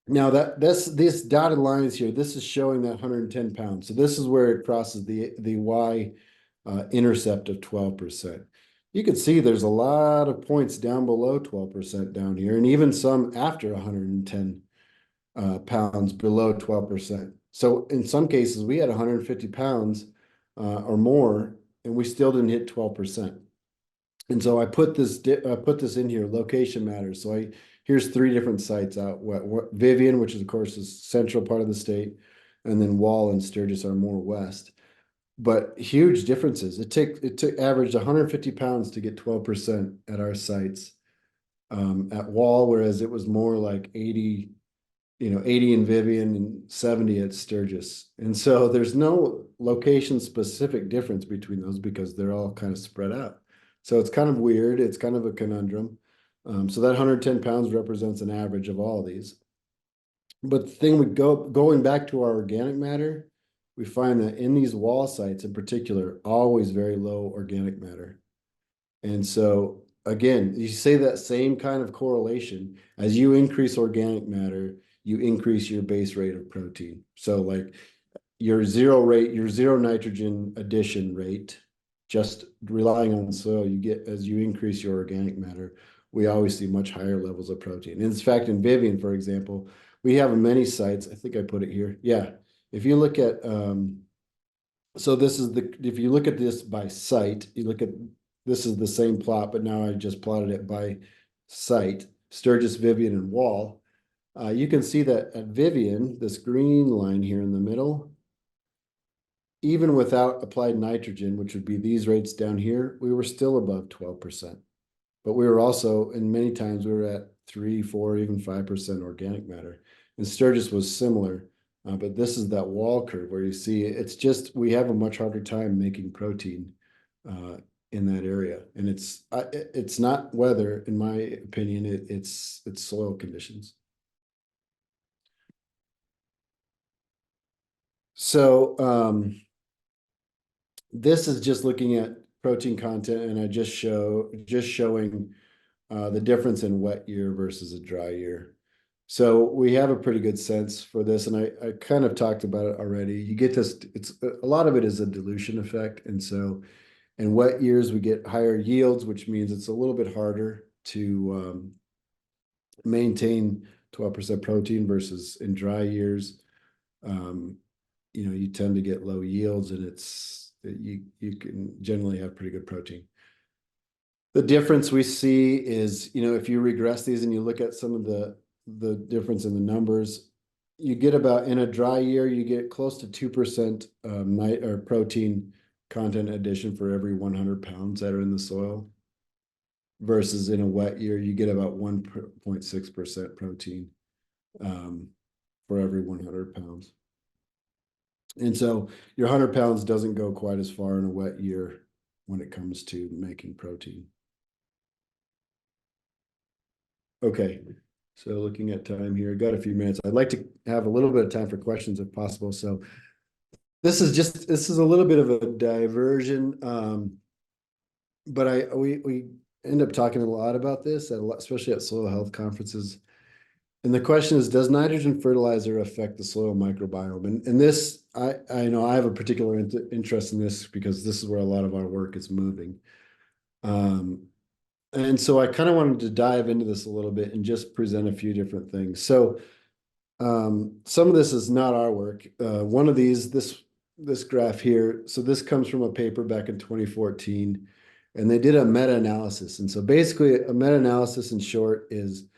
Now these dotted lines here, this is showing that 110 pounds. So this is where it crosses the Y intercept of 12%. You can see there's a lot of points down below 12% down here, and even some after 110 pounds below 12%. So in some cases, we had 150 pounds or more, and we still didn't hit 12%. And so I put this in here. Location matters. So here's 3 different sites out. Vivian, which is of course is central part of the state, and then Wall and Sturgis are more west. But huge differences. It took averaged 150 pounds to get 12% at our sites at Wall, whereas it was more like 80, 80 in Vivian and 70 at Sturgis. And so there's no location specific difference between those because they're all kind of spread out. So it's kind of weird. It's kind of a conundrum. So that 110 pounds represents an average of all of these. But the thing we going back to our organic matter, we find that in these wall sites in particular, always very low organic matter. And so again, you say that same kind of correlation. As you increase organic matter, you increase your base rate of protein. So like your zero nitrogen addition rate, just relying on soil, you get as you increase your organic matter, we always see much higher levels of protein. And in fact, in Vivian, for example, we have many sites. I think I put it here. Yeah. If you look at so this is if you look at this by site, you look at this is the same plot, but now I just plotted it by site, Sturgis, Vivian, and Wall. You can see that at Vivian, this green line here in the middle, even without applied nitrogen, which would be these rates down here, we were still above 12%. But we were also, and many times we were at 3, 4, even 5% organic matter. And Sturgis was similar. But this is that wall curve where you see it's just we have a much harder time making protein in that area, and it's not weather, in my opinion. It's soil conditions. So this is just looking at protein content, and I just showing the difference in wet year versus a dry year. So we have a pretty good sense for this, and I kind of talked about it already. You get this, it's a lot of it is a dilution effect. And so in wet years, we get higher yields, which means it's a little bit harder to maintain 12% protein versus in dry years. Um, you tend to get low yields, and you can generally have pretty good protein. The difference we see is, if you regress these and you look at some of the difference in the numbers, you get about in a dry year, you get close to 2% night or protein content addition for every 100 pounds that are in the soil. Versus in a wet year, you get about 1.6% protein for every 100 pounds. And so your 100 pounds doesn't go quite as far in a wet year when it comes to making protein. Okay, so looking at time here, got a few minutes. I'd like to have a little bit of time for questions if possible. So this is a little bit of a diversion, but we end up talking a lot about this, especially at soil health conferences. And the question is, does nitrogen fertilizer affect the soil microbiome? And this, I know I have a particular interest in this because this is where a lot of our work is moving. And so I kind of wanted to dive into this a little bit and just present a few different things. So some of this is not our work. One of this graph here, so this comes from a paper back in 2014, and they did a meta-analysis. And so basically a meta-analysis in short is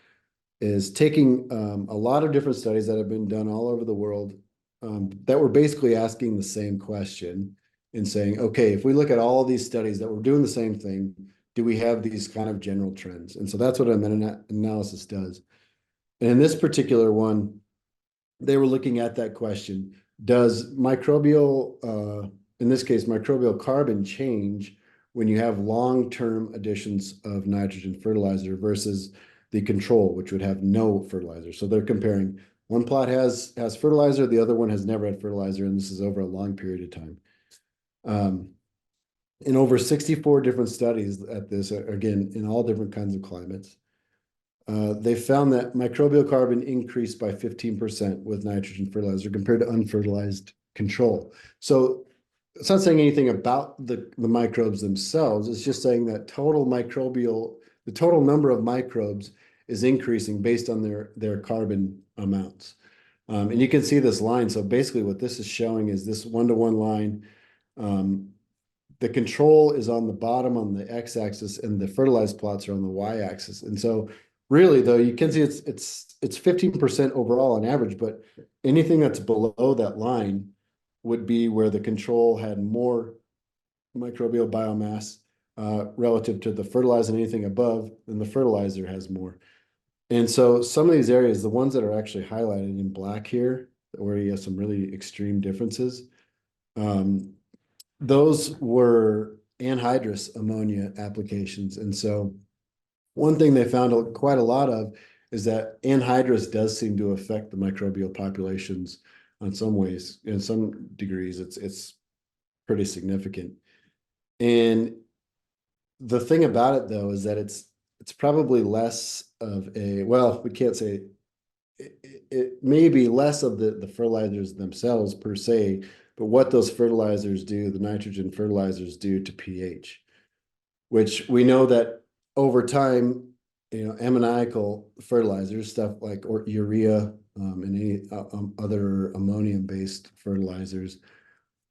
taking a lot of different studies that have been done all over the world that were basically asking the same question and saying, okay, if we look at all of these studies that were doing the same thing, do we have these kind of general trends? And so that's what a meta-analysis does. And in this particular one, they were looking at that question, does microbial, in this case, microbial carbon change when you have long-term additions of nitrogen fertilizer versus the control, which would have no fertilizer? So they're comparing one plot has fertilizer, the other one has never had fertilizer, and this is over a long period of time. In over 64 different studies at this, again, in all different kinds of climates, they found that microbial carbon increased by 15% with nitrogen fertilizer compared to unfertilized control. So it's not saying anything about the microbes themselves. It's just saying that the total number of microbes is increasing based on their carbon amounts. And you can see this line. So basically what this is showing is this one-to-one line. The control is on the bottom on the x-axis, and the fertilized plots are on the y-axis. And so really, though, you can see it's 15% overall on average, but anything that's below that line would be where the control had more microbial biomass relative to the fertilizer, and anything above, then the fertilizer has more. And so some of these areas, the ones that are actually highlighted in black here, where you have some really extreme differences, those were anhydrous ammonia applications. And so one thing they found quite a lot of is that anhydrous does seem to affect the microbial populations on some ways. In some degrees, it's pretty significant. And the thing about it though is that it's probably less of a, well, we can't say it may be less of the fertilizers themselves per se, but what those fertilizers do, the nitrogen fertilizers do to pH, which we know that over time, ammoniacal fertilizers, stuff like or urea, and any other ammonium-based fertilizers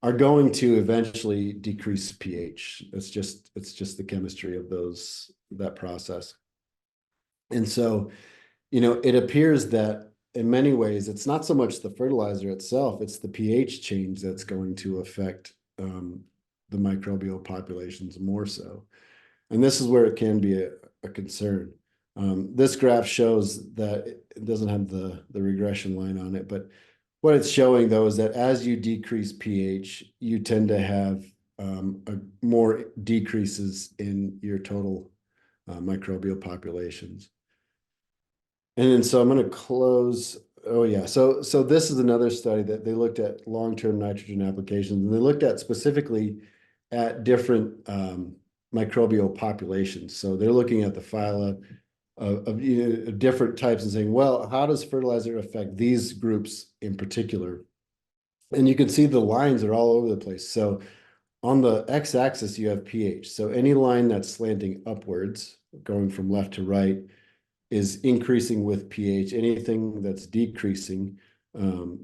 are going to eventually decrease pH. It's just the chemistry of that process. And so, it appears that in many ways, it's not so much the fertilizer itself, it's the pH change that's going to affect the microbial populations more so. And this is where it can be a concern. This graph shows that it doesn't have the regression line on it, but what it's showing though is that as you decrease pH, you tend to have more decreases in your total microbial populations. And then so I'm going to close. Oh yeah. So this is another study that they looked at long-term nitrogen applications, and they looked at specifically at different microbial populations. So they're looking at the phyla of different types and saying, well, how does fertilizer affect these groups in particular? And you can see the lines are all over the place. So on the x-axis, you have pH. So any line that's slanting upwards, going from left to right, is increasing with pH. Anything that's decreasing, you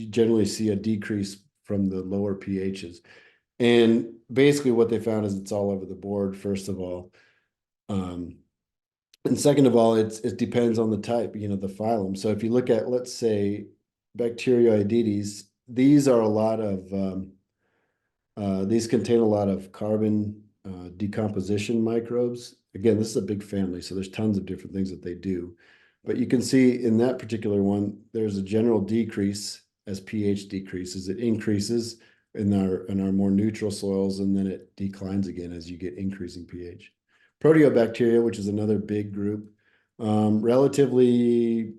generally see a decrease from the lower pHs. And basically what they found is it's all over the board, first of all. And second of all, it depends on the type, the phylum. So if you look at, let's say, Bacteroidetes, these are a lot of these contain a lot of carbon decomposition microbes. Again, this is a big family, so there's tons of different things that they do. But you can see in that particular one, there's a general decrease as pH decreases. It increases in our more neutral soils, and then it declines again as you get increasing pH. Proteobacteria, which is another big group, relatively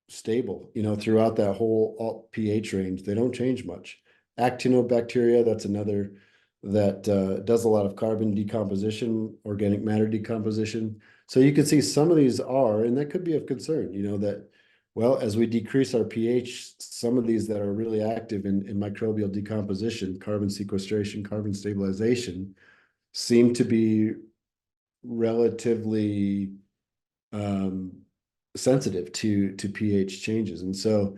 stable, throughout that whole pH range. They don't change much. Actinobacteria, that's another that does a lot of carbon decomposition, organic matter decomposition. So you can see some of these are, and that could be of concern, that, well, as we decrease our pH, some of these that are really active in microbial decomposition, carbon sequestration, carbon stabilization, seem to be relatively sensitive to pH changes. And so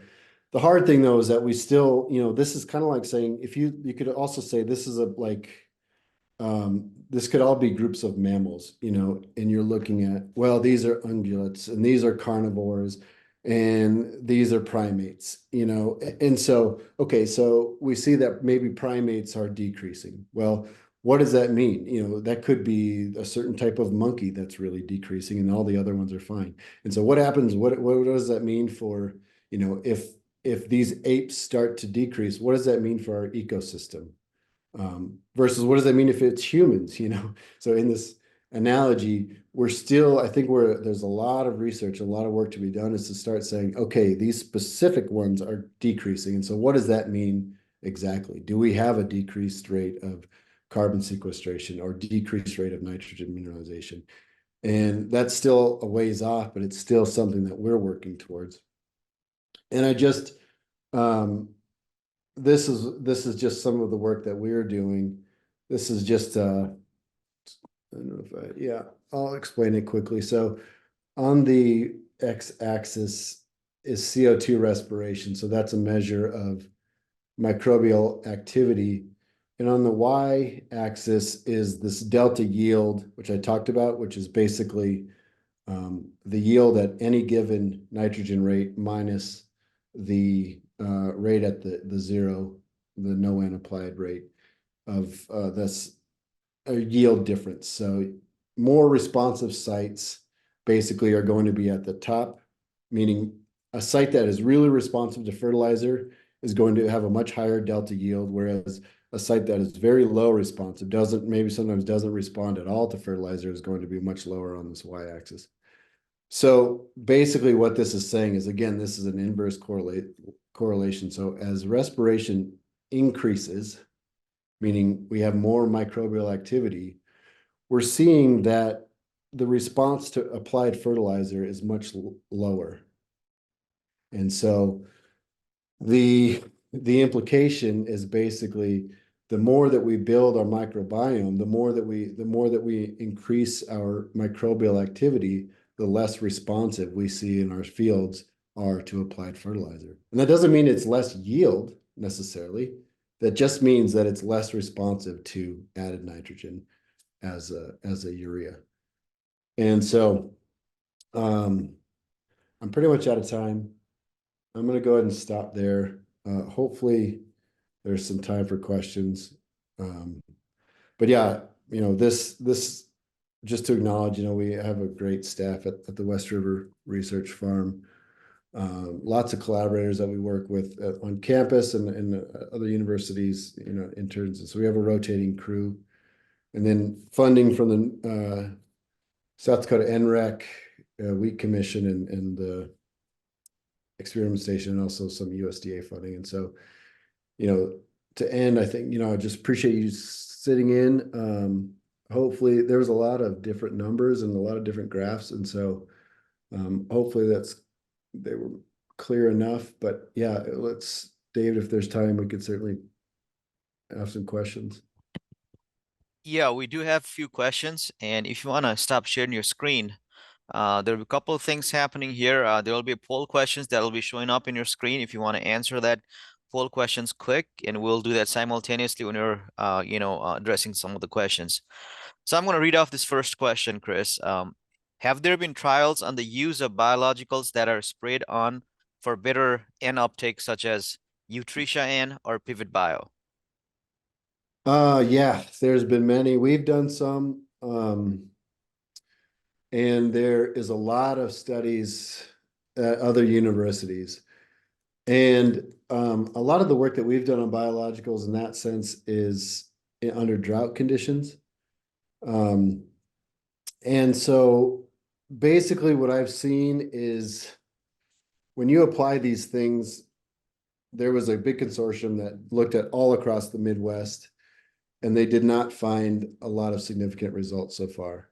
the hard thing though is that we still, this is kind of like saying, if you could also say this is this could all be groups of mammals, and you're looking at, well, these are ungulates and these are carnivores and these are primates, and so, okay, so we see that maybe primates are decreasing. Well, what does that mean? That could be a certain type of monkey that's really decreasing and all the other ones are fine. And so what happens, what does that mean for, if these apes start to decrease, what does that mean for our ecosystem? Versus what does that mean if it's humans, So in this analogy, I think there's a lot of research, a lot of work to be done is to start saying, okay, these specific ones are decreasing. And so what does that mean exactly? Do we have a decreased rate of carbon sequestration or decreased rate of nitrogen mineralization? And that's still a ways off, but it's still something that we're working towards. And this is just some of the work that we're doing. This is just I don't know if yeah, I'll explain it quickly. So on the x-axis is CO2 respiration. So that's a measure of microbial activity. And on the y-axis is this delta yield, which I talked about, which is basically the yield at any given nitrogen rate minus the rate at the zero, the no N applied rate of this yield difference. So more responsive sites basically are going to be at the top, meaning a site that is really responsive to fertilizer is going to have a much higher delta yield, whereas a site that is very low responsive, doesn't maybe sometimes doesn't respond at all to fertilizer, is going to be much lower on this y-axis. So basically what this is saying is, again, this is an inverse correlation. So as respiration increases, meaning we have more microbial activity, we're seeing that the response to applied fertilizer is much lower. And so the implication is basically the more that we build our microbiome, the more that we increase our microbial activity, the less responsive we see in our fields are to applied fertilizer. And that doesn't mean it's less yield necessarily. That just means that it's less responsive to added nitrogen as a urea. And so I'm pretty much out of time. I'm going to go ahead and stop there. Hopefully there's some time for questions. Um, but yeah, this just to acknowledge, we have a great staff at the West River Research Farm. Lots of collaborators that we work with on campus and other universities, interns. And so we have a rotating crew. And then funding from the South Dakota NREC, Wheat Commission, and the Experiment Station, and also some USDA funding. And so, to end, I think, I just appreciate you sitting in. Hopefully there was a lot of different numbers and a lot of different graphs. And so hopefully they were clear enough. But yeah, David, if there's time, we could certainly have some questions. Yeah, we do have a few questions, and if you want to stop sharing your screen, there will be a couple of things happening here. There will be poll questions that will be showing up in your screen if you want to answer that poll questions quick, and we'll do that simultaneously when you're, addressing some of the questions. So I'm going to read off this first question, Chris. Have there been trials on the use of biologicals that are sprayed on for better N uptake, such as Utrisha N or Pivot Bio? Yeah, there's been many. We've done some, and there is a lot of studies at other universities. And a lot of the work that we've done on biologicals in that sense is under drought conditions. Um, and so basically what I've seen is when you apply these things, there was a big consortium that looked at all across the Midwest, and they did not find a lot of significant results so far.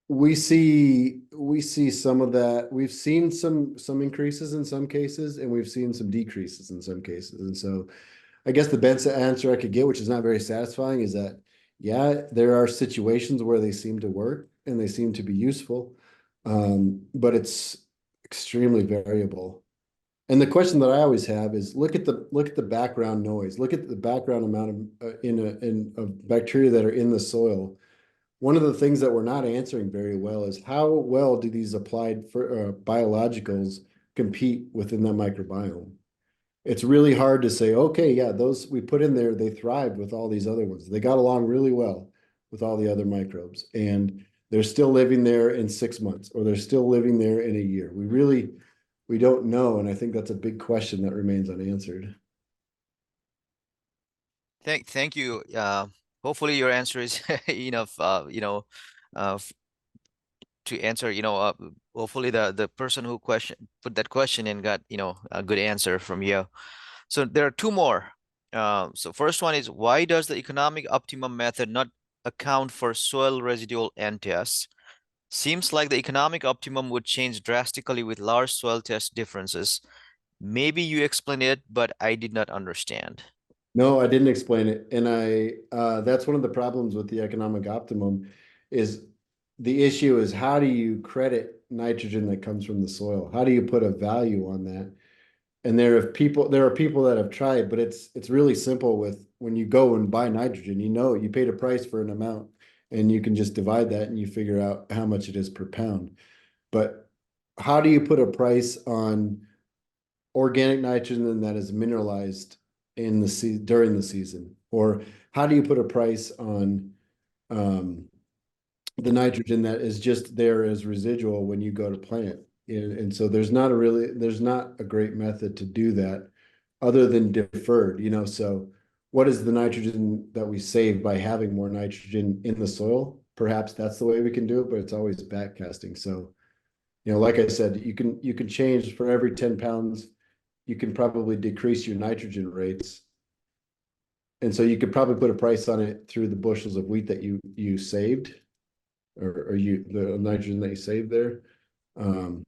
We see some of that. We've seen some increases in some cases, and we've seen some decreases in some cases. And so I guess the best answer I could get, which is not very satisfying, is that yeah, there are situations where they seem to work and they seem to be useful, but it's extremely variable. And the question that I always have is look at the background noise, look at the background amount of bacteria that are in the soil. One of the things that we're not answering very well is how well do these applied for biologicals compete within that microbiome? It's really hard to say, okay, yeah, those we put in there, they thrived with all these other ones. They got along really well with all the other microbes, and they're still living there in 6 months, or they're still living there in a year. We don't know, and I think that's a big question that remains unanswered. Thank you. Hopefully your answer is enough, uh, to answer, hopefully the person who put that question in got, a good answer from you. So there are two more. So first one is, why does the economic optimum method not account for soil residual N tests? Seems like the economic optimum would change drastically with large soil test differences. Maybe you explained it, but I did not understand. No, I didn't explain it. And that's one of the problems with the economic optimum is the issue is how do you credit nitrogen that comes from the soil? How do you put a value on that? And there are people that have tried, but it's really simple with when you go and buy nitrogen, you paid a price for an amount and you can just divide that and you figure out how much it is per pound. But how do you put a price on organic nitrogen that is mineralized during the season? Or how do you put a price on the nitrogen that is just there as residual when you go to plant? And so there's not a great method to do that. other than deferred, so what is the nitrogen that we save by having more nitrogen in the soil? Perhaps that's the way we can do it, but it's always backcasting. So, like I said, you can change for every 10 pounds, you can probably decrease your nitrogen rates. And so you could probably put a price on it through the bushels of wheat that you saved, or the nitrogen that you saved there. Um,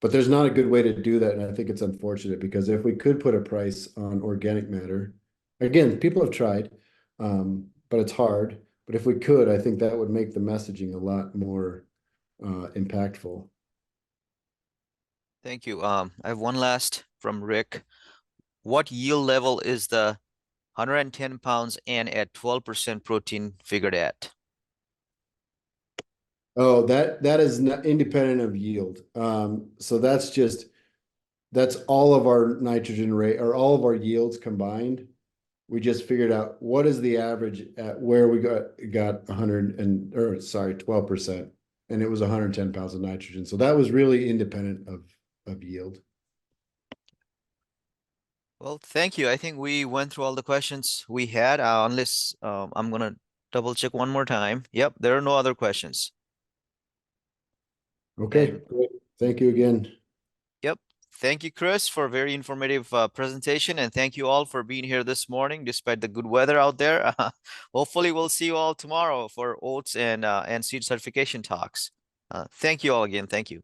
but there's not a good way to do that, and I think it's unfortunate because if we could put a price on organic matter, again, people have tried, but it's hard. But if we could, I think that would make the messaging a lot more impactful. Thank you. I have one last from Rick. What yield level is the 110 pounds and at 12% protein figured at? Oh, that is not independent of yield. So that's all of our nitrogen rate or all of our yields combined. We just figured out what is the average at where we got 100 and or sorry 12%, and it was 110 pounds of nitrogen. So that was really independent of yield. Well, thank you. I think we went through all the questions we had, unless I'm gonna double check one more time. Yep, there are no other questions. Okay, And great. Thank you again. yep, thank you, Chris, for a very informative presentation, and thank you all for being here this morning, despite the good weather out there. Hopefully, we'll see you all tomorrow for oats and seed certification talks. Thank you all again. Thank you.